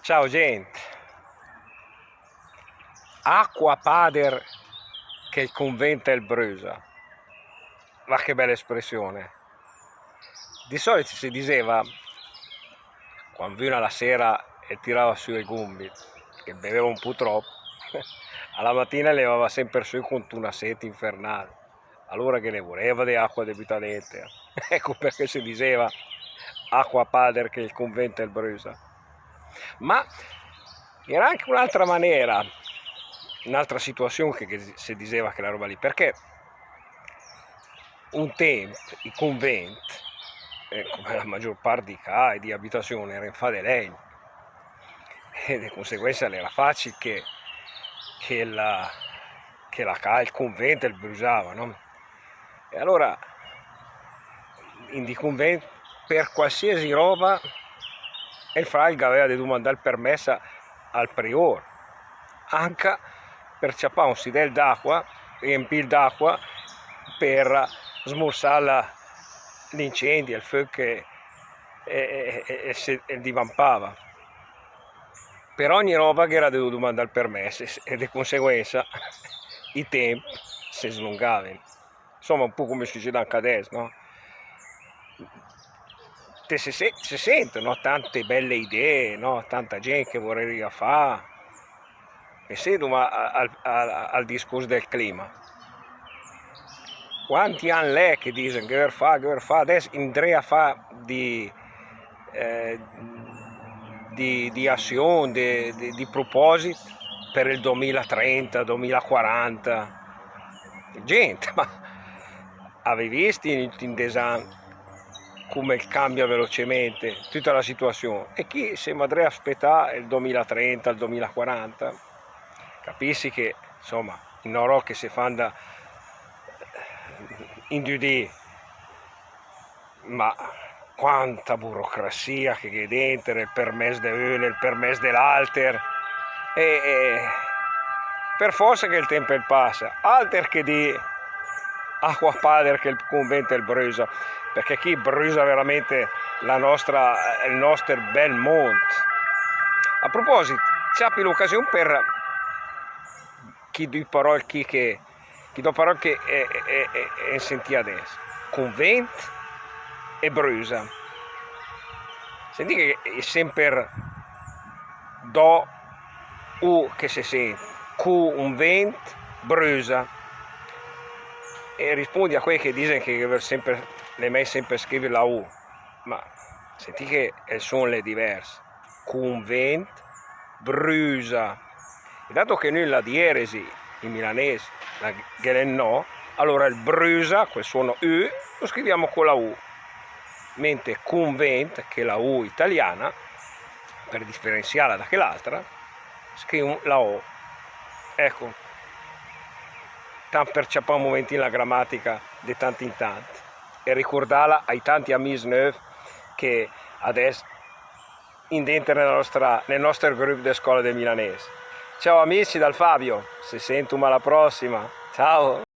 Ciao gente, acqua pader che il convento è il brusa, ma che bella espressione. Di solito si diceva, quando vino la sera e tirava su i gomiti, che beveva un po' troppo, alla mattina levava sempre su con una sete infernale, allora che ne voleva di acqua debitamente. Ecco perché si diceva acqua pader che il convento è il brusa. Ma era anche un'altra maniera, un'altra situazione che si diceva che la roba lì, perché un tempo i conventi, come la maggior parte di case di abitazioni, erano fatti di legno e di conseguenza era facile che la, il convento il brusava, no? E allora in di convento per qualsiasi roba il fraiga aveva di domandare il permesso al priore, anche per ciappare un sidel d'acqua, riempire d'acqua per smorzare l'incendio, il fuoco che divampava. Per ogni roba che era dovuto domandare il permesso e di conseguenza i tempi si slungavano. Insomma, un po' come succede anche adesso, no? Si sentono tante belle idee, no? Tanta gente che vorrebbe fare. Pensiamo al discorso del clima. Quanti anni lei che dicono che per fare, adesso Andrea fa di azione, di propositi per il 2030, 2040. Gente, ma avevi visto in design come cambia velocemente tutta la situazione? E chi se Andrea aspettare il 2030, il 2040, capisci che insomma in oro che si fanno in 2D, ma quanta burocrazia che è dentro, il permesso di uno, il permesso dell'alter, e per forza che il tempo passa, alter che di acqua padre che il convento il brusa, perché chi brusa veramente il nostro bel monte. A proposito, c'è l'occasione per chi due parole che do parole che sentì adesso, convento e brusa. Senti che è sempre do u che si sente, cu un vent brusa. E rispondi a quelli che dicono che sempre, le mai sempre scrivere la u, ma senti che il suono è diverso, convent brusa. E dato che noi la dieresi in milanese la no, allora il brusa, quel suono u, lo scriviamo con la u, mentre convent, che è la u italiana, per differenziarla da che l'altra, scrivo la o. Ecco, tanto per ciappare un momentino la grammatica di tanti in tanti e ricordarla ai tanti amici nuovi che adesso intendono nel nostro gruppo di scuola del milanese. Ciao amici dal Fabio, se sento alla prossima, ciao!